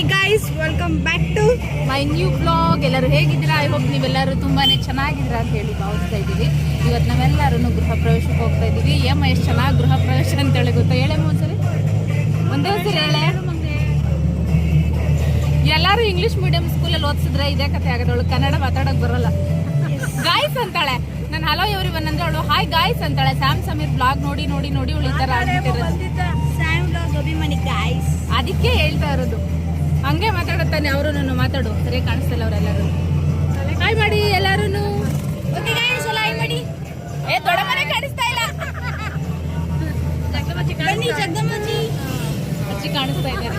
Hi guys, welcome back to my new blog. ಎಲ್ಲರೂ ಹೇಗಿದ್ದೀರಾ? I hope ನೀವೆಲ್ಲರೂ ತುಂಬಾ ಚೆನ್ನಾಗಿದ್ದೀರಾ ಅಂತ ಹೇಳಿ ಭಾವಿಸ್ತಾ ಇದ್ದೀವಿ. ಇವತ್ತು ನಾವೆಲ್ಲರೂ ಗೃಹ ಪ್ರವೇಶಕ್ಕೆ ಹೋಗ್ತಾ ಇದ್ದೀವಿ. ಎಷ್ಟು ಚೆನ್ನಾಗಿ ಗೃಹ ಪ್ರವೇಶ ಅಂತೇಳಿ ಗೊತ್ತಾ? ಹೇಳಮ್ಮ ಒಂದ್ಸರಿ, ಒಂದೇ ಒಂದ್ಸರಿ ಹೇಳೆ. ಎಲ್ಲರೂ ಇಂಗ್ಲೀಷ್ ಮೀಡಿಯಂ ಸ್ಕೂಲಲ್ಲಿ ಓದಿಸಿದ್ರೆ ಇದೇ ಕತೆ ಆಗೋದವಳು ಕನ್ನಡ ಮಾತಾಡೋಕೆ ಬರೋಲ್ಲ. ಗಾಯ್ಸ್ ಅಂತಾಳೆ. ನಾನು ಹಲೋ ಎವ್ರಿ ಒನ್ ಅಂದ್ರೆ ಅವಳು ಹಾಯ್ ಗಾಯ್ಸ್ ಅಂತಾಳೆ. ಸ್ಯಾಮ್ ಸಮೀರ್ ಬ್ಲಾಗ್ ನೋಡಿ ನೋಡಿ ನೋಡಿ ಅವಳು ಈ ಥರ ಅದಕ್ಕೆ ಹೇಳ್ತಾ ಇರೋದು. ಹಂಗೆ ಮಾತಾಡುತ್ತಾನೆ ಅವರು. ನಾನು ಮಾತಾಡು ಸರಿ ಕಾಣಿಸ್ತಿಲ್ಲ ಅವರೆಲ್ಲರೂ. ಹಾಯ್ ಮಾಡಿ ಎಲ್ಲರೂ. ಹಾಯ್ ಮಾಡಿ. ದೊಡ್ಡ ಮನೆ ಕಾಣಿಸ್ತಾ ಇಲ್ಲ. ಅಜ್ಜಿ ಕಾಣಿಸ್ತಾ ಇದ್ದಾರೆ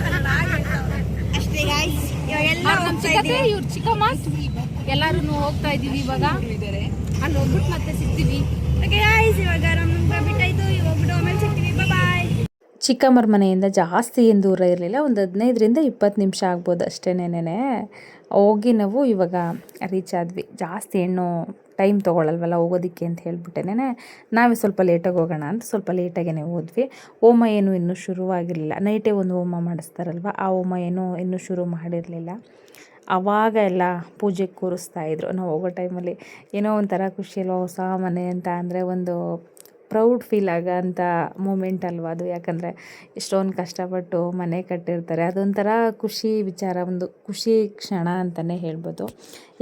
ಅಷ್ಟೇ ಗೈಸ್. ಇವ್ರು ಚಿಕ್ಕಮ್ಮ. ಎಲ್ಲರೂ ಹೋಗ್ತಾ ಇದೀವಿ ಇವಾಗ. ಅಲ್ಲಿ ಹೋಗ್ಬಿಟ್ಟು ಮತ್ತೆ ಸಿಗ್ತೀವಿ. ಇವಾಗ ನಮ್ಗೆ ಬಿಟ್ಟಾಯ್ತು. ಹೋಗ್ಬಿಟ್ಟು ಆಮೇಲೆ ಸಿಗ್ತೀವಿ. ಬಾಯ್. ಚಿಕ್ಕಮ್ಮರ ಮನೆಯಿಂದ ಜಾಸ್ತಿ ಏನು ದೂರ ಇರಲಿಲ್ಲ. ಒಂದು 15ರಿಂದ 20 ನಿಮಿಷ ಆಗ್ಬೋದು ಅಷ್ಟೇನೇನೆ. ಹೋಗಿ ನಾವು ಇವಾಗ ರೀಚ್ ಆದ್ವಿ. ಜಾಸ್ತಿ ಏನು ಟೈಮ್ ತೊಗೊಳಲ್ವಲ್ಲ ಹೋಗೋದಕ್ಕೆ ಅಂತ ಹೇಳ್ಬಿಟ್ಟೇನೆ ನಾವೇ ಸ್ವಲ್ಪ ಲೇಟಾಗಿ ಹೋಗೋಣ ಅಂತ ಸ್ವಲ್ಪ ಲೇಟಾಗೇ ಹೋದ್ವಿ. ಹೋಮ ಏನು ಇನ್ನೂ ಶುರುವಾಗಿರಲಿಲ್ಲ. ನೈಟೇ ಒಂದು ಹೋಮ ಮಾಡಿಸ್ತಾರಲ್ವ, ಆ ಹೋಮ ಏನೂ ಇನ್ನೂ ಶುರು ಮಾಡಿರಲಿಲ್ಲ. ಆವಾಗ ಎಲ್ಲ ಪೂಜೆಗೆ ಕೂರಿಸ್ತಾಯಿದ್ರು. ನಾವು ಹೋಗೋ ಟೈಮಲ್ಲಿ ಏನೋ ಒಂಥರ ಖುಷಿಯಲ್ವ. ಹೊಸ ಮನೆ ಅಂತ ಅಂದರೆ ಒಂದು ಪ್ರೌಡ್ ಫೀಲ್ ಆಗೋಂಥ ಮೂಮೆಂಟ್ ಅಲ್ವ ಅದು. ಯಾಕಂದರೆ ಎಷ್ಟೊಂದು ಕಷ್ಟಪಟ್ಟು ಮನೆ ಕಟ್ಟಿರ್ತಾರೆ. ಅದೊಂಥರ ಖುಷಿ ವಿಚಾರ, ಒಂದು ಖುಷಿ ಕ್ಷಣ ಅಂತಲೇ ಹೇಳ್ಬೋದು.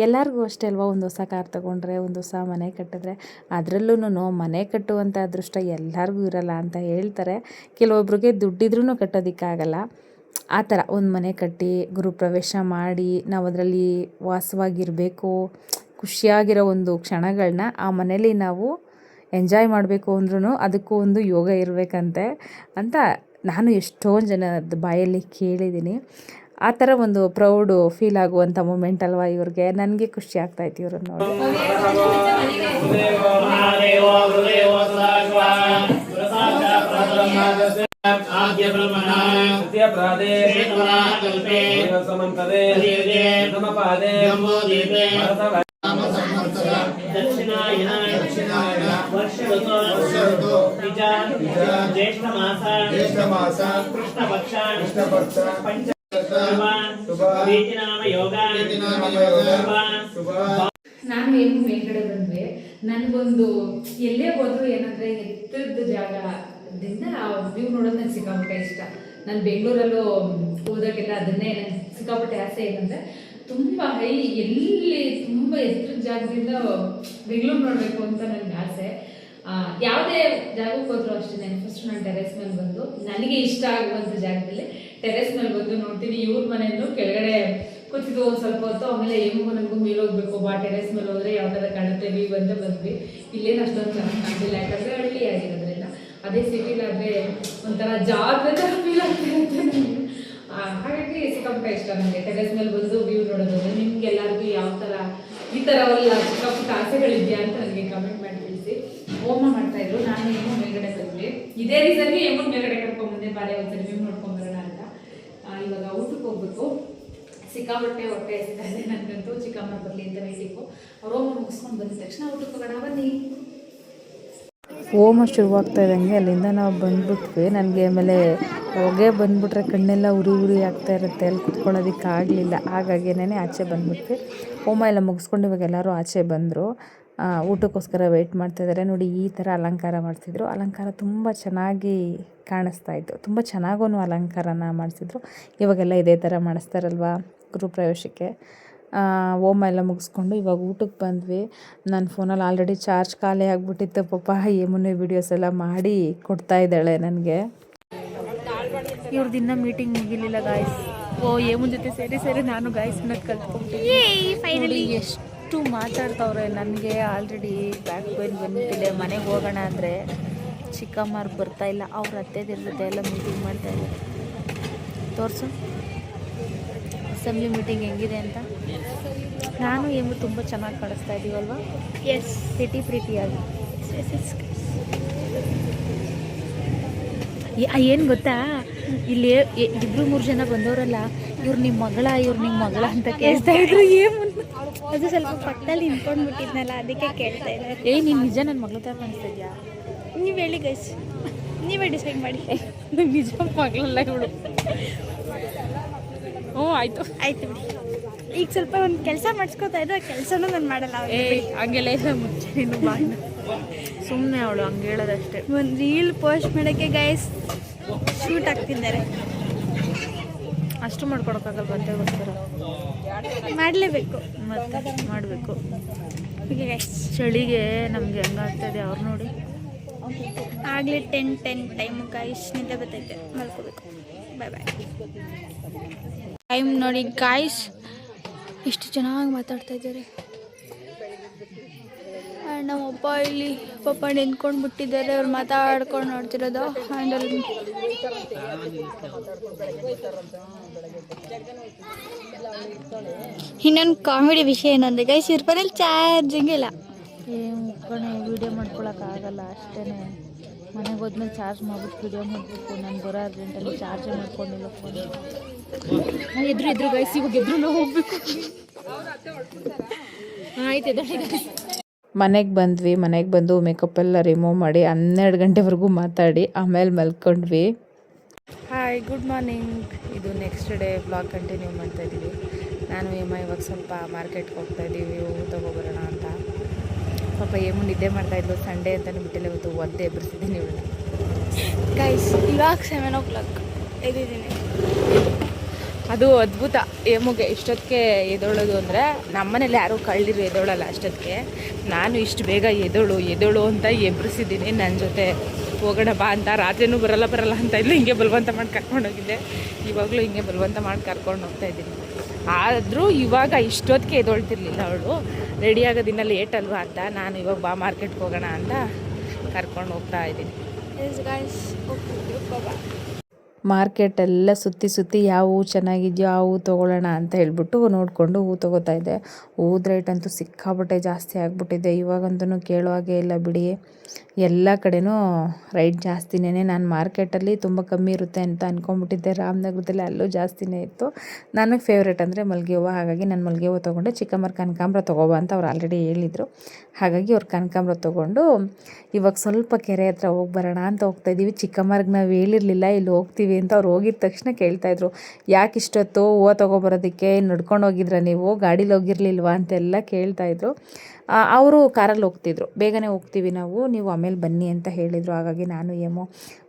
ಎಲ್ಲರಿಗೂ ಅಷ್ಟೇ ಅಲ್ವ, ಒಂದು ಹೊಸ ಕಾರ್ ತೊಗೊಂಡ್ರೆ, ಒಂದು ಹೊಸ ಮನೆ ಕಟ್ಟಿದ್ರೆ, ಅದರಲ್ಲೂ ಮನೆ ಕಟ್ಟುವಂಥ ಅದೃಷ್ಟ ಎಲ್ಲರಿಗೂ ಇರಲ್ಲ ಅಂತ ಹೇಳ್ತಾರೆ. ಕೆಲವೊಬ್ರಿಗೆ ದುಡ್ಡಿದ್ರೂ ಕಟ್ಟೋದಕ್ಕಾಗಲ್ಲ. ಆ ಥರ ಒಂದು ಮನೆ ಕಟ್ಟಿ ಗೃಹಪ್ರವೇಶ ಮಾಡಿ ನಾವು ಅದರಲ್ಲಿ ವಾಸವಾಗಿರಬೇಕು, ಖುಷಿಯಾಗಿರೋ ಒಂದು ಕ್ಷಣಗಳನ್ನ ಆ ಮನೇಲಿ ನಾವು ಎಂಜಾಯ್ ಮಾಡಬೇಕು ಅಂದ್ರೂ ಅದಕ್ಕೂ ಒಂದು ಯೋಗ ಇರಬೇಕಂತೆ ಅಂತ ನಾನು ಎಷ್ಟೊಂದು ಜನದ ಬಾಯಲ್ಲಿ ಕೇಳಿದ್ದೀನಿ. ಆ ಥರ ಒಂದು ಪ್ರೌಡು ಫೀಲ್ ಆಗುವಂಥ ಮೂಮೆಂಟ್ ಅಲ್ವಾ ಇವ್ರಿಗೆ. ನನಗೆ ಖುಷಿ ಆಗ್ತಾಯಿತ್ತು ಇವ್ರನ್ನ ನೋಡಿ. आद्य ब्रह्मणा द्वितीय प्रादे कल्पे समन्तरे नमपादे नमोदीपे नाम संवत्सर दक्षिणायन वर्ष ऋतु ज्येष्ठ मास कृष्ण पक्ष पंच वीतिनाम योगा ನಾನು ಏನು ಮೇಲ್ಗಡೆ ಬಂದ್ವಿ. ನನಗೊಂದು ಎಲ್ಲೇ ಹೋದ್ರು ಏನಂದ್ರೆ ಎತ್ತರದ ಜಾಗದಿಂದ ಆ ವ್ಯೂ ನೋಡೋದು ನನಗೆ ಸಿಕ್ಕಾಪಟ್ಟೆ ಇಷ್ಟ. ನಾನು ಬೆಂಗಳೂರಲ್ಲೂ ಹೋದಾಗೆಲ್ಲ ಅದನ್ನೇ ನನಗೆ ಸಿಕ್ಕಾಪಟ್ಟೆ ಆಸೆ. ಏನಂದರೆ ತುಂಬ ಎಲ್ಲಿ ತುಂಬ ಎತ್ತರದ ಜಾಗದಿಂದ ಬೆಂಗಳೂರು ನೋಡಬೇಕು ಅಂತ ನನಗೆ ಆಸೆ. ಯಾವುದೇ ಜಾಗಕ್ಕೆ ಹೋದ್ರು ಅಷ್ಟೇ ಫಸ್ಟ್ ನಾನು ಟೆರೆಸ್ ಮೇಲೆ ಬಂದು ನನಗೆ ಇಷ್ಟ ಆಗುವಂಥ ಜಾಗದಲ್ಲಿ ಟೆರೆಸ್ ಮೇಲೆ ಬಂದು ನೋಡ್ತೀನಿ. ಇವ್ರ ಮನೆಯನ್ನು ಕೆಳಗಡೆ ಕೂತಿದ್ದು ಒಂದು ಸ್ವಲ್ಪ ಹೊತ್ತು. ಆಮೇಲೆ ಹೆಂಗು ನನಗೂ ಮೇಲೆ ಹೋಗ್ಬೇಕು, ಬಾ ಟೆರೆಸ್ ಮೇಲೆ ಹೋದ್ರೆ ಯಾವ ಥರ ಕಾಣುತ್ತೆ ವ್ಯೂ ಅಂತ ಬಂದ್ವಿ. ಇಲ್ಲೇನು ಅಷ್ಟೊಂದು ಚೆನ್ನಾಗಿ ಕಾಣ್ತಿಲ್ಲ, ಯಾಕಂದರೆ ಹಳ್ಳಿ ಆಗಿರೋದ್ರಿಂದ. ಅದೇ ಸಿಟಿಲಾದರೆ ಒಂಥರ ಜಾಗದ ಫೀಲ್ ಆಗ್ತಿರುತ್ತೆ ನನಗೆ. ಹಾಗಾಗಿ ಸಿಕ್ಕಾಪುಟ್ಟ ಇಷ್ಟ ನನಗೆ ಟೆರೆಸ್ ಮೇಲೆ ಬಂದು ವ್ಯೂ ನೋಡೋದು. ನಿಮ್ಗೆ ಎಲ್ಲರಿಗೂ ಯಾವ ಥರ ಈ ಥರ ಎಲ್ಲ ಸಿಕ್ಕಾಪುಟ್ಟ ಆಸೆಗಳಿದೆಯಾ ಅಂತ ನನಗೆ ಕಮೆಂಟ್ ಮಾಡಿ ತಿಳಿಸಿ. ಹೋಮ ಮಾಡ್ತಾಯಿದ್ರು. ನಾನು ಏನೋ ಮೇಲ್ಗಡೆ ಬಂದ್ವಿ. ಇದೇ ರೀಸನ್ಗೆ ಏನೋ ಮೇಲ್ಗಡೆ ಕರ್ಕೊಂಡ್ಬಂದೆ, ಬಾಳೆ ಒಂದ್ಸರಿ ವ್ಯೂ ನೋಡ್ಕೊಂಬರೋಣ ಅಂತ. ಇವಾಗ ಊಟಕ್ಕೆ ಹೋಗ್ಬೇಕು. ಸಿಕ್ಕಾಪಟ್ಟೆ ಹೊಟ್ಟೆ ಹಸಿತಾ ಇದೆ ನನಗಂತೂ. ಚಿಕ್ಕಮ್ಮ ಬರಲಿ ಅಂತ ವೇಟಿಂಗು. ಅವ್ರು ಹೋಮ ಮುಗಿಸ್ಕೊಂಡು ಬಂದ ತಕ್ಷಣ ಊಟಕ್ಕೆ ಹೋಗೋಣ ಬನ್ನಿ. ಹೋಮ ಶುರುವಾಗ್ತಾ ಇದ್ದಂಗೆ ಅಲ್ಲಿಂದ ನಾವು ಬಂದ್ಬಿಟ್ವಿ. ನನಗೆ ಆಮೇಲೆ ಹೊಗೆ ಬಂದುಬಿಟ್ರೆ ಕಣ್ಣೆಲ್ಲ ಉರಿ ಆಗ್ತಾ ಇರುತ್ತೆ, ಅಲ್ಲಿ ಕುತ್ಕೊಳ್ಳೋದಕ್ಕೆ ಆಗಲಿಲ್ಲ. ಹಾಗಾಗಿನೇ ಆಚೆ ಬಂದುಬಿಟ್ವಿ. ಹೋಮ ಎಲ್ಲ ಮುಗಿಸ್ಕೊಂಡು ಇವಾಗ ಎಲ್ಲರೂ ಆಚೆ ಬಂದರು. ಊಟಕ್ಕೋಸ್ಕರ ವೆಯ್ಟ್ ಮಾಡ್ತಾಯಿದ್ದಾರೆ. ನೋಡಿ ಈ ಥರ ಅಲಂಕಾರ ಮಾಡ್ತಿದ್ರು. ಅಲಂಕಾರ ತುಂಬ ಚೆನ್ನಾಗಿ ಕಾಣಿಸ್ತಾ ಇತ್ತು. ತುಂಬ ಚೆನ್ನಾಗೂ ಅಲಂಕಾರನ ಮಾಡಿಸಿದ್ರು. ಇವಾಗೆಲ್ಲ ಇದೇ ಥರ ಮಾಡಿಸ್ತಾರಲ್ವ ಗೃಹಪ್ರವೇಶಕ್ಕೆ. ಹೋಮ ಎಲ್ಲ ಮುಗಿಸ್ಕೊಂಡು ಇವಾಗ ಊಟಕ್ಕೆ ಬಂದ್ವಿ. ನನ್ನ ಫೋನಲ್ಲಿ ಆಲ್ರೆಡಿ ಚಾರ್ಜ್ ಖಾಲಿ ಆಗಿಬಿಟ್ಟಿತ್ತು. ಪಾಪ ಏಮುನ್ನೆ ವೀಡಿಯೋಸ್ ಎಲ್ಲ ಮಾಡಿ ಕೊಡ್ತಾ ಇದ್ದಾಳೆ ನನಗೆ. ಇವ್ರದ್ದು ಇನ್ನೂ ಮೀಟಿಂಗ್ ಮುಗಿಲಿಲ್ಲ ಗಾಯ್ಸ್. ಏಮುನ್ ಜೊತೆ ಸೇರಿ ನಾನು ಗಾಯ್ಸ್ ಅನ್ನೋದು ಕಲ್ತ್ಕೊಂಡ್ಬಿಟ್ಟು ಎಷ್ಟು ಮಾತಾಡ್ತವ್ರೆ. ನನಗೆ ಆಲ್ರೆಡಿ ಬ್ಯಾಕ್ ಪೇನ್ ಬಂದಿದೆ. ಮನೆಗೆ ಹೋಗೋಣ ಅಂದರೆ ಚಿಕ್ಕಮ್ಮರು ಬರ್ತಾಯಿಲ್ಲ. ಅವ್ರ ಅತ್ತೆದಿರ ಜೊತೆ ಎಲ್ಲ ಮೀಟಿಂಗ್ ಮಾಡ್ತಾಯಿದ್ದಾರೆ. ತೋರಿಸು ಅಸೆಂಬ್ಲಿ ಮೀಟಿಂಗ್ ಹೆಂಗಿದೆ ಅಂತ. ನಾನು ಏನು ತುಂಬ ಚೆನ್ನಾಗಿ ಕಾಣಿಸ್ತಾ ಇದ್ದೀವಲ್ವ? ಎಸ್, ಪ್ರೀತಿಯಾಗಿ. ಏನು ಗೊತ್ತಾ, ಇಲ್ಲಿ 2-3 ಜನ ಬಂದವರಲ್ಲ, ಇವ್ರು ನಿಮ್ಮ ಮಗಳ ಅಂತ ಕೇಳ್ತಾ ಇದ್ರು. ಅದು ಸ್ವಲ್ಪ ಪಕ್ಕದಲ್ಲಿ ನಿಂತ್ಕೊಂಡ್ಬಿಟ್ಟಿದ್ನಲ್ಲ, ಅದಕ್ಕೆ ಕೇಳ್ತಾ ಇದ್ದಾರೆ. ನೀನು ನಿಜ ನನ್ನ ಮಗಳ ಥರ ಕಾಣಿಸ್ತಾ ಇದೆಯಾ? ನೀವು ಹೇಳಿ ಗೈಸ್, ನೀವೇ ಡಿಸೈಡ್ ಮಾಡಿ. ನಿಜ ಮಗಳಲ್ಲ ಇವಳು. ಹ್ಞೂ ಆಯಿತು ಆಯ್ತು ಬಿಡಿ. ಈಗ ಸ್ವಲ್ಪ ಒಂದು ಕೆಲಸ ಮಾಡಿಸ್ಕೊತಾ ಇದ್ದೆ, ಕೆಲಸನೂ ನಾನು ಮಾಡಲ್ಲ. ಹಂಗೆಲ್ಲ ಇಲ್ಲ ಮುಂಚೆ ನೀನು ಬಾಯ್ ಸುಮ್ಮನೆ ಅವಳು ಹಂಗೆ ಹೇಳೋದಷ್ಟೇ. ಒಂದು ರೀಲ್ ಪೋಸ್ಟ್ ಮಾಡೋಕ್ಕೆ ಗೈಸ್ ಶೂಟ್ ಆಗ್ತಿದ್ದಾರೆ. ಅಷ್ಟು ಮಾಡ್ಕೊಡೋಕ್ಕಾಗಲ್ಲ ಬಂತೆಗೋಸ್ಕರ ಮಾಡಲೇಬೇಕು, ಮತ್ತೆ ಮಾಡಬೇಕು. ಓಕೆ ಗೈಸ್, ಚಳಿಗೆ ನಮಗೆ ಹೆಂಗಾಗ್ತದೆ ಅವ್ರು ನೋಡಿ. ಆಗಲೇ 10 ಟೈಮು ಗಾಯ್ಸ್, ನಿದ್ದೆ ಬರ್ತೈತೆ, ಮಲ್ಕೋಬೇಕು. ಬಾಯ್ ಬಾಯ್. ಟೈಮ್ ನೋಡಿ ಗಾಯ್ಸ್, ಎಷ್ಟು ಚೆನ್ನಾಗಿ ಮಾತಾಡ್ತಾ ಇದ್ದಾರೆ. ನಮ್ಮಪ್ಪ ಇಲ್ಲಿ ಪಾಪ ನಿಂತ್ಕೊಂಡು ಬಿಟ್ಟಿದ್ದಾರೆ, ಅವ್ರು ಮಾತಾಡ್ಕೊಂಡು ನೋಡ್ತಿರೋದು. ಹ್ಯಾಂಡಲ್ ಇನ್ನೊಂದು ಕಾಮಿಡಿ ವಿಷಯ ಏನಂದ್ರೆ ಗೈಸ್, ಇವ್ರ ಫೋನಲ್ಲಿ ಚಾರ್ಜಿಂಗ್ ಇಲ್ಲ. ಮುಖಣೆ ವೀಡಿಯೋ ಮಾಡ್ಕೊಳಕ್ಕಾಗಲ್ಲ ಅಷ್ಟೇ. ಮನೆಗೆ ಹೋದ್ಮೇಲೆ ಚಾರ್ಜ್ ಮಾಡ್ಬಿಟ್ಟು ವೀಡಿಯೋ ಮಾಡಬೇಕು. ನಾನು ಬರೋ ಅರ್ಜೆಂಟಲ್ಲಿ ಚಾರ್ಜ್ ಮಾಡ್ಕೊಂಡಿಲ್ಲ ಫೋನ್. ನಾನು ಎದ್ರು ಗೈಸ್, ಇವಾಗ ಎದ್ರು ನಾವು ಹೋಗ್ಬೇಕು. ಆಯ್ತು. ಮನೆಗೆ ಬಂದ್ವಿ. ಮನೆಗೆ ಬಂದು ಮೇಕಪ್ ಎಲ್ಲ ರಿಮೂವ್ ಮಾಡಿ 12 ಗಂಟೆವರೆಗೂ ಮಾತಾಡಿ ಆಮೇಲೆ ಮಲ್ಕೊಂಡ್ವಿ. Hi, good morning. ಇದು ನೆಕ್ಸ್ಟ್ ಡೇ ಬ್ಲಾಗ್ ಕಂಟಿನ್ಯೂ ಮಾಡ್ತಾಯಿದ್ದೀವಿ. ನಾನು ಇವಾಗ ಸ್ವಲ್ಪ ಮಾರ್ಕೆಟ್ಗೆ ಹೋಗ್ತಾಯಿದ್ದೀವಿ, ಹೂವು ತೊಗೊಬರೋಣ ಅಂತ. ಪಾಪ ಏಮು ನಿದ್ದೆ ಮಾಡ್ತಾಯಿದ್ಲು, ಸಂಡೇ ಅಂತಲೇ ಬಿಟ್ಟಿಲ್ಲ, ಇವತ್ತು ಒದ್ದೆ ಎಬ್ಬರಿಸಿದ್ದೀನಿ ಇವಳು. ಗೈಸ್ ಇವಾಗ 7 o'clock ಎದ್ದಿದ್ದೀನಿ. ಅದು ಅದ್ಭುತ. ಏಮುಗೆ ಇಷ್ಟೊತ್ತಿಗೆ ಎದೊಳೋದು ಅಂದರೆ ನಮ್ಮನೇಲಿ ಯಾರೂ ಕಳ್ಳಿರು ಎದೊಳಲ್ಲ ಅಷ್ಟೊತ್ತಿಗೆ. ನಾನು ಇಷ್ಟು ಬೇಗ ಎದೊಳು ಅಂತ ಎಬ್ಬರಿಸಿದ್ದೀನಿ. ನನ್ನ ಜೊತೆ ಹೋಗೋಣ ಬಾ ಅಂತ. ರಾತ್ರಿನೂ ಬರಲ್ಲ ಅಂತ ಇದ್ಲು, ಹಿಂಗೆ ಬಲವಂತ ಮಾಡಿ ಕರ್ಕೊಂಡೋಗಿದ್ದೆ. ಇವಾಗಲೂ ಹಿಂಗೆ ಬಲವಂತ ಮಾಡಿ ಕರ್ಕೊಂಡು ಹೋಗ್ತಾಯಿದ್ದೀನಿ. ಆದರೂ ಇವಾಗ ಇಷ್ಟೊತ್ತಿಗೆ ಎದೊಳ್ತಿರ್ಲಿಲ್ಲ ಅವಳು. ರೆಡಿ ಆಗೋದಿನ್ನ ಲೇಟ್ ಅಲ್ವಾ ಅಂತ ನಾನು ಇವಾಗ ಬಾ ಮಾರ್ಕೆಟ್ಗೆ ಹೋಗೋಣ ಅಂತ ಕರ್ಕೊಂಡು ಹೋಗ್ತಾ ಇದ್ದೀನಿ. ಮಾರ್ಕೆಟೆಲ್ಲ ಸುತ್ತಿ ಯಾವ ಹೂ ಚೆನ್ನಾಗಿದೆಯೋ ಆ ಹೂ ತೊಗೊಳ್ಳೋಣ ಅಂತ ಹೇಳ್ಬಿಟ್ಟು ನೋಡಿಕೊಂಡು ಹೂ ತೊಗೋತಾ ಇದ್ದೆ. ಹೂದ ರೇಟ್ ಅಂತೂ ಸಿಕ್ಕಾಪಟ್ಟೆ ಜಾಸ್ತಿ ಆಗಿಬಿಟ್ಟಿದೆ. ಇವಾಗಂತೂ ಕೇಳೋ ಹಾಗೆ ಇಲ್ಲ ಬಿಡಿ, ಎಲ್ಲ ಕಡೆನೂ ರೈಟ್ ಜಾಸ್ತಿನೇ. ನಾನು ಮಾರ್ಕೆಟಲ್ಲಿ ತುಂಬ ಕಮ್ಮಿ ಇರುತ್ತೆ ಅಂತ ಅಂದ್ಕೊಂಬಿಟ್ಟಿದ್ದೆ. ರಾಮನಗರದಲ್ಲಿ ಅಲ್ಲೂ ಜಾಸ್ತಿನೇ ಇತ್ತು. ನನಗೆ ಫೇವ್ರೇಟ್ ಅಂದರೆ ಮಲ್ಲಿಗೆ ಹೂವು. ಹಾಗಾಗಿ ನಾನು ಮಲ್ಲಿಗೆ ಹೂವು ತೊಗೊಂಡೆ. ಚಿಕ್ಕಮ್ಮರು ಕನಕಾಂಬರ ತೊಗೋಬಾ ಅಂತ ಅವ್ರು ಆಲ್ರೆಡಿ ಹೇಳಿದರು. ಹಾಗಾಗಿ ಅವ್ರು ಕನಕಾಂಬರ ತೊಗೊಂಡು ಇವಾಗ ಸ್ವಲ್ಪ ಕೆರೆ ಹತ್ರ ಹೋಗಿ ಬರೋಣ ಅಂತ ಹೋಗ್ತಾಯಿದ್ದೀವಿ. ಚಿಕ್ಕಮ್ಮರಿಗೆ ನಾವು ಹೇಳಿರಲಿಲ್ಲ ಇಲ್ಲಿ ಹೋಗ್ತೀವಿ ಅಂತ. ಅವ್ರು ಹೋಗಿದ ತಕ್ಷಣ ಕೇಳ್ತಾಯಿದ್ರು, ಯಾಕೆ ಇಷ್ಟೊತ್ತು ಹೂವು ತೊಗೊಬರೋದಕ್ಕೆ ನಡ್ಕೊಂಡು ಹೋಗಿದ್ರ ನೀವು, ಗಾಡೀಲಿ ಹೋಗಿರ್ಲಿಲ್ವಾ ಅಂತೆಲ್ಲ ಕೇಳ್ತಾಯಿದ್ರು. ಅವರು ಕಾರಲ್ಲಿ ಹೋಗ್ತಿದ್ರು. ಬೇಗನೆ ಹೋಗ್ತೀವಿ ನಾವು, ನೀವು ಆಮೇಲೆ ಬನ್ನಿ ಅಂತ ಹೇಳಿದರು. ಹಾಗಾಗಿ ನಾನು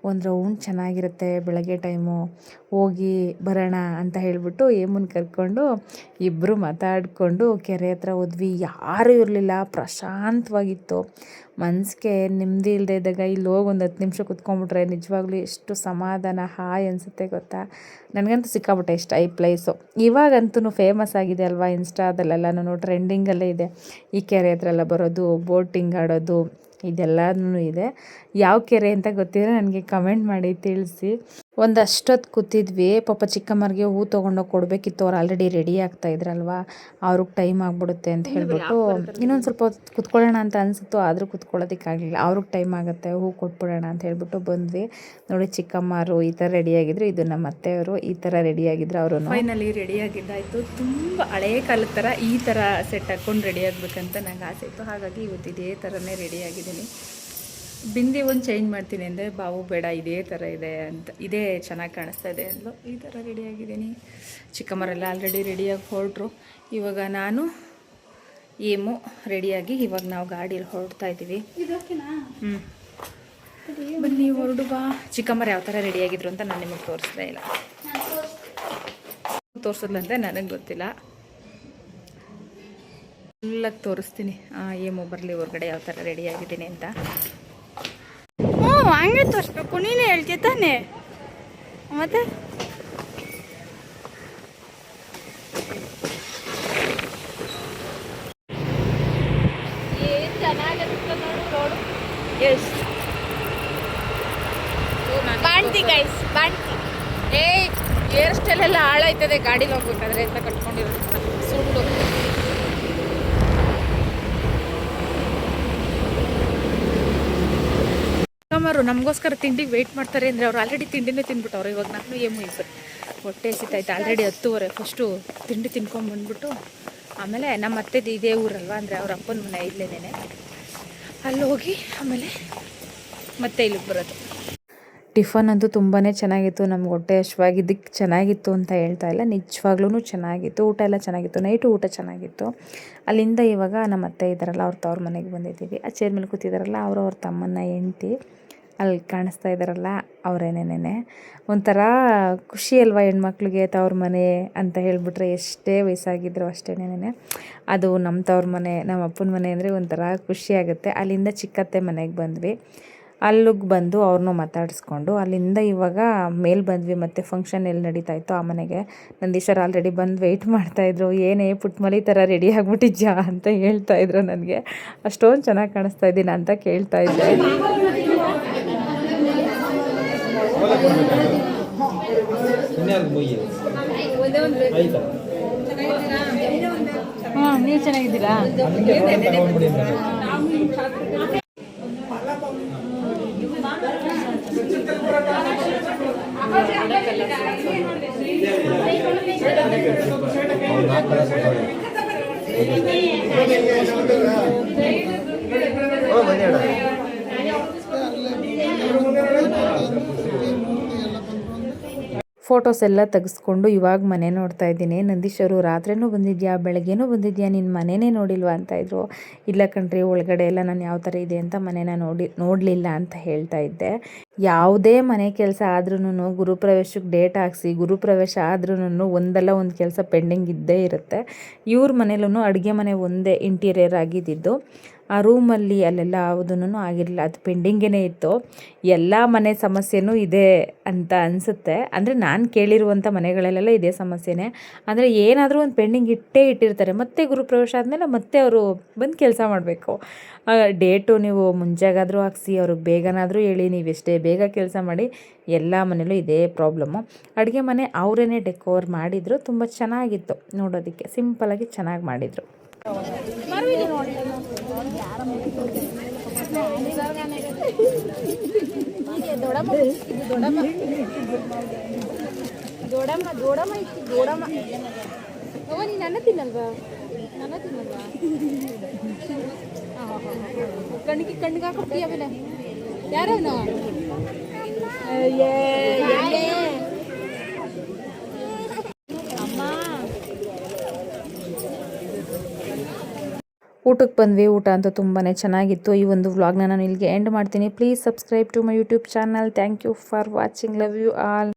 ಒಂದು ರೌಂಡ್ ಚೆನ್ನಾಗಿರುತ್ತೆ ಬೆಳಗ್ಗೆ ಟೈಮು, ಹೋಗಿ ಬರೋಣ ಅಂತ ಹೇಳಿಬಿಟ್ಟು ಏಮುನ್ ಕರ್ಕೊಂಡು ಇಬ್ಬರು ಮಾತಾಡಿಕೊಂಡು ಕೆರೆ ಹತ್ರ ಹೋದ್ವಿ. ಯಾರೂ ಇರಲಿಲ್ಲ, ಪ್ರಶಾಂತವಾಗಿತ್ತು. ಮನಸ್ಸಿಗೆ ನೆಮ್ಮದಿ ಇಲ್ಲದೆ ಇದ್ದಾಗ ಇಲ್ಲಿ ಹೋಗಿ ಒಂದು 10 ನಿಮಿಷ ಕುತ್ಕೊಂಡ್ಬಿಟ್ರೆ ನಿಜವಾಗ್ಲೂ ಎಷ್ಟು ಸಮಾಧಾನ, ಹಾಯ್ ಅನಿಸುತ್ತೆ ಗೊತ್ತಾ. ನನಗಂತೂ ಸಿಕ್ಕಾಬಿಟ್ಟೆ ಇಷ್ಟ ಈ ಪ್ಲೇಸು. ಇವಾಗಂತೂ ಫೇಮಸ್ ಆಗಿದೆ ಅಲ್ವಾ, ಇನ್ಸ್ಟಾದಲ್ಲೆಲ್ಲನೂ ಟ್ರೆಂಡಿಂಗಲ್ಲೇ ಇದೆ. ಈ ಕೆರೆ ಹತ್ರ ಎಲ್ಲ ಬರೋದು, ಬೋಟಿಂಗ್ ಆಡೋದು, ಇದೆಲ್ಲನೂ ಇದೆ. ಯಾವ ಕೆರೆ ಅಂತ ಗೊತ್ತಿದ್ರೆ ನನಗೆ ಕಮೆಂಟ್ ಮಾಡಿ ತಿಳಿಸಿ. ಒಂದಷ್ಟೊತ್ತು ಕೂತಿದ್ವಿ. ಪಾಪ ಚಿಕ್ಕಮ್ಮರಿಗೆ ಹೂ ತೊಗೊಂಡೋಗಿ ಕೊಡಬೇಕಿತ್ತು. ಅವ್ರು ಆಲ್ರೆಡಿ ರೆಡಿ ಆಗ್ತಾ ಇದ್ರಲ್ವಾ, ಅವ್ರಿಗೆ ಟೈಮ್ ಆಗಿಬಿಡುತ್ತೆ ಅಂತ ಹೇಳ್ಬಿಟ್ಟು ಇನ್ನೊಂದು ಸ್ವಲ್ಪ ಹೊತ್ತು ಕುತ್ಕೊಳ್ಳೋಣ ಅಂತ ಅನಿಸುತ್ತೋ, ಆದರೂ ಕುತ್ಕೊಳ್ಳೋದಕ್ಕಾಗಲಿಲ್ಲ. ಅವ್ರಿಗೆ ಟೈಮ್ ಆಗುತ್ತೆ, ಹೂ ಕೊಟ್ಬಿಡೋಣ ಅಂತ ಹೇಳ್ಬಿಟ್ಟು ಬಂದ್ವಿ. ನೋಡಿ ಚಿಕ್ಕಮ್ಮರು ಈ ಥರ ರೆಡಿಯಾಗಿದ್ರು, ಇದು ನಮ್ಮ ಅತ್ತೆಯವರು ಈ ಥರ ರೆಡಿಯಾಗಿದ್ರು. ಅವರು ಫೈನಲಿ ರೆಡಿಯಾಗಿದ್ದಾಯಿತು. ತುಂಬ ಹಳೇ ಕಾಲದ ಥರ ಈ ಥರ ಸೆಟ್ ಹಾಕ್ಕೊಂಡು ರೆಡಿ ಆಗಬೇಕಂತ ನಂಗೆ ಆಸೆ ಇತ್ತು. ಹಾಗಾಗಿ ಇವತ್ತು ಇದೇ ಥರನೇ ರೆಡಿಯಾಗಿದ್ದೀನಿ. ಬಿಂದಿ ಒಂದು ಚೇಂಜ್ ಮಾಡ್ತೀನಿ ಅಂದರೆ ಬಾವು ಬೇಡ ಇದೇ ಥರ ಇದೆ ಅಂತ, ಇದೇ ಚೆನ್ನಾಗಿ ಕಾಣಿಸ್ತಾ ಇದೆ ಅಂದ್ಲು. ಈ ಥರ ರೆಡಿಯಾಗಿದ್ದೀನಿ. ಚಿಕ್ಕಮ್ಮರೆಲ್ಲ ಆಲ್ರೆಡಿ ರೆಡಿಯಾಗಿ ಹೊರಟ್ರು. ಇವಾಗ ನಾನು ಏಮು ರೆಡಿಯಾಗಿ ಇವಾಗ ನಾವು ಗಾಡೀಲಿ ಹೊರಡ್ತಾ ಇದ್ದೀವಿ. ಬನ್ನಿ ಹೊರಡು ಬಾ. ಚಿಕ್ಕಮ್ಮರು ಯಾವ ಥರ ರೆಡಿಯಾಗಿದ್ರು ಅಂತ ನಾನು ನಿಮಗೆ ತೋರಿಸ್ದೇ ಇಲ್ಲ. ತೋರಿಸೋದ್ಲಂತೆ ನನಗೆ ಗೊತ್ತಿಲ್ಲ. ಫುಲ್ಲಾಗಿ ತೋರಿಸ್ತೀನಿ ಏಮು ಬರಲಿ ಹೊರಗಡೆ ಯಾವ ಥರ ರೆಡಿಯಾಗಿದ್ದೀನಿ ಅಂತ. ಹಂಗೆ ತೋರಿಸ್ಬೇಕು, ನೀನೇ ಹೇಳ್ತೀಯ ತಾನೆ. ಮತ್ತೆ ಬಾಣ್ತಿ ಗೈಸ್, ಬಾಣ್ತಿ. ಹೇರ್ ಸ್ಟೈಲೆಲ್ಲ ಹಾಳಾಯ್ತದೆ ಗಾಡೀಲಿ ಹೋಗ್ಬೇಕಾದ್ರೆ ಅಂತ ಕಟ್ಕೊಂಡಿರೋದು ಸುಳ್ಳು. ಚಿಕ್ಕಮ್ಮರು ನಮಗೋಸ್ಕರ ತಿಂಡಿಗೆ ವೆಯ್ಟ್ ಮಾಡ್ತಾರೆ ಅಂದರೆ ಅವ್ರು ಆಲ್ರೆಡಿ ತಿಂಡಿನೇ ತಿಂದ್ಬಿಟ್ಟವ್ರು. ಇವಾಗ ನಾನು ಏಮು ಇಬ್ಬರು ಹೊಟ್ಟೆ ಹಸಿತಾಯ್ತು. ಆಲ್ರೆಡಿ 10:30. ಫಸ್ಟು ತಿಂಡಿ ತಿನ್ಕೊಂಡು ಬಂದ್ಬಿಟ್ಟು ಆಮೇಲೆ ನಮ್ಮ ಅತ್ತೆದು ಇದೇ ಊರಲ್ವ, ಅಂದರೆ ಅವ್ರ ಅಪ್ಪನ ಮನೆ ಇಲ್ಲೇನೆ, ಅಲ್ಲಿ ಹೋಗಿ ಆಮೇಲೆ ಮತ್ತೆ ಇಲ್ಲಿಗೆ ಬರೋದು. ಟಿಫನ್ ಅಂತೂ ತುಂಬಾ ಚೆನ್ನಾಗಿತ್ತು. ನಮ್ಗೆ ಹೊಟ್ಟೆ ಹಶ್ವಾಗಿದ್ದಕ್ಕೆ ಚೆನ್ನಾಗಿತ್ತು ಅಂತ ಹೇಳ್ತಾ ಇಲ್ಲ, ನಿಜವಾಗ್ಲೂ ಚೆನ್ನಾಗಿತ್ತು. ಊಟ ಎಲ್ಲ ಚೆನ್ನಾಗಿತ್ತು, ನೈಟು ಊಟ ಚೆನ್ನಾಗಿತ್ತು. ಅಲ್ಲಿಂದ ಇವಾಗ ನಮ್ಮ ಅತ್ತೆ ಇದ್ದಾರಲ್ಲ, ಅವ್ರ ತವ್ರ ಮನೆಗೆ ಬಂದಿದ್ದೀವಿ. ಆ ಚೇರ್ ಮೇಲೆ ಕೂತಿದ್ದಾರಲ್ಲ ಅವರು ಅವ್ರ ತಮ್ಮನ ಹೆಂಡ್ತಿ, ಅಲ್ಲಿ ಕಾಣಿಸ್ತಾ ಇದ್ದಾರಲ್ಲ ಅವರೇನೇನೆ. ಒಂಥರ ಖುಷಿ ಅಲ್ವಾ ಹೆಣ್ಮಕ್ಳಿಗೆ ತವ್ರ ಮನೆ ಅಂತ ಹೇಳಿಬಿಟ್ರೆ, ಎಷ್ಟೇ ವಯಸ್ಸಾಗಿದ್ರು ಅಷ್ಟೇನೇನೆ. ಅದು ನಮ್ಮ ತವ್ರ ಮನೆ, ನಮ್ಮ ಅಪ್ಪನ ಮನೆ ಅಂದರೆ ಒಂಥರ ಖುಷಿ ಆಗುತ್ತೆ. ಅಲ್ಲಿಂದ ಚಿಕ್ಕತ್ತೆ ಮನೆಗೆ ಬಂದ್ವಿ. ಅಲ್ಲಿಗೆ ಬಂದು ಅವ್ರನ್ನೂ ಮಾತಾಡಿಸ್ಕೊಂಡು ಅಲ್ಲಿಂದ ಇವಾಗ ಮೇಲೆ ಬಂದ್ವಿ. ಮತ್ತು ಫಂಕ್ಷನ್ ಎಲ್ಲಿ ನಡೀತಾ ಇತ್ತು ಆ ಮನೆಗೆ. ನಂದೀಶ್ವರ ಆಲ್ರೆಡಿ ಬಂದು ವೆಯ್ಟ್ ಮಾಡ್ತಾಯಿದ್ರು. ಏನೇ ಪುಟ್ಮಲಿ ಥರ ರೆಡಿ ಆಗಿಬಿಟ್ಟಿದ್ಯಾ ಅಂತ ಹೇಳ್ತಾಯಿದ್ರು. ನನಗೆ ಅಷ್ಟೊಂದು ಚೆನ್ನಾಗಿ ಕಾಣಿಸ್ತಾ ಇದ್ದೀನಿ ಅಂತ ಕೇಳ್ತಾ ಇದ್ದೆ. ನೀವು ಚೆನ್ನಾಗಿದ್ದೀರಾ? ಫೋಟೋಸ್ ಎಲ್ಲ ತೆಗೆಸ್ಕೊಂಡು ಇವಾಗ ಮನೆ ನೋಡ್ತಾ ಇದ್ದೀನಿ. ನಂದೀಶವರು ರಾತ್ರಿನೂ ಬಂದಿದ್ಯಾ ಬೆಳಗ್ಗೆನೂ ಬಂದಿದ್ಯಾ ನಿನ್ನ ಮನೆಯೇ ನೋಡಿಲ್ವಾ ಅಂತ ಇದ್ರು. ಇಲ್ಲ ಕಣ್ರಿ, ಒಳಗಡೆ ಎಲ್ಲ ನಾನು ಯಾವ ಥರ ಇದೆ ಅಂತ ಮನೇನ ನೋಡಲಿಲ್ಲ ಅಂತ ಹೇಳ್ತಾ ಇದ್ದೆ. ಯಾವುದೇ ಮನೆ ಕೆಲಸ ಆದ್ರೂ ಗುರುಪ್ರವೇಶಕ್ಕೆ ಡೇಟ್ ಹಾಕ್ಸಿ, ಗುರುಪ್ರವೇಶ ಆದ್ರೂ ಒಂದಲ್ಲ ಒಂದು ಕೆಲಸ ಪೆಂಡಿಂಗ್ ಇದ್ದೇ ಇರುತ್ತೆ. ಇವ್ರ ಮನೇಲೂ ಅಡುಗೆ ಮನೆ ಒಂದೇ ಇಂಟೀರಿಯರ್ ಆಗಿದ್ದಿದ್ದು. ಆ ರೂಮಲ್ಲಿ ಅಲ್ಲೆಲ್ಲ ಯಾವುದೂ ಆಗಿರಲಿಲ್ಲ, ಅದು ಪೆಂಡಿಂಗೇ ಇತ್ತು. ಎಲ್ಲ ಮನೆ ಸಮಸ್ಯೆನೂ ಇದೆ ಅಂತ ಅನಿಸುತ್ತೆ. ಅಂದರೆ ನಾನು ಕೇಳಿರುವಂಥ ಮನೆಗಳಲ್ಲೆಲ್ಲ ಇದೇ ಸಮಸ್ಯೆನೇ. ಅಂದರೆ ಏನಾದರೂ ಒಂದು ಪೆಂಡಿಂಗ್ ಇಟ್ಟಿರ್ತಾರೆ. ಮತ್ತೆ ಗುರುಪ್ರವೇಶ ಆದಮೇಲೆ ಮತ್ತೆ ಅವರು ಬಂದು ಕೆಲಸ ಮಾಡಬೇಕು. ಡೇಟು ನೀವು ಮುಂಚೆಗಾದರೂ ಹಾಕ್ಸಿ, ಅವ್ರಿಗೆ ಬೇಗನಾದರೂ ಹೇಳಿ, ನೀವು ಎಷ್ಟೇ ಬೇಗ ಕೆಲಸ ಮಾಡಿ. ಎಲ್ಲ ಮನೇಲೂ ಇದೇ ಪ್ರಾಬ್ಲಮ್ಮು. ಅಡುಗೆ ಮನೆ ಅವರೇ ಡೆಕೋರ್ ಮಾಡಿದರು, ತುಂಬ ಚೆನ್ನಾಗಿತ್ತು ನೋಡೋದಕ್ಕೆ, ಸಿಂಪಲಾಗಿ ಚೆನ್ನಾಗಿ ಮಾಡಿದರು. ನನ್ನ ತಿನ್ನಲ್ವಾ ಕಣ್ಣಿಗೆ ಹಾಕೊಡ್ತೀಯ ಆಮೇಲೆ ಯಾರವನು ಊಟಕ್ಕೆ ಬಂದ್ವಿ. ಊಟ ಅಂತೂ ತುಂಬಾ ಚೆನ್ನಾಗಿತ್ತು. ಈ ಒಂದು ವ್ಲಾಗ್ನ ನಾನು ಇಲ್ಲಿಗೆ ಎಂಡ್ ಮಾಡ್ತೀನಿ. Please subscribe to my YouTube channel. Thank you for watching. Love you all.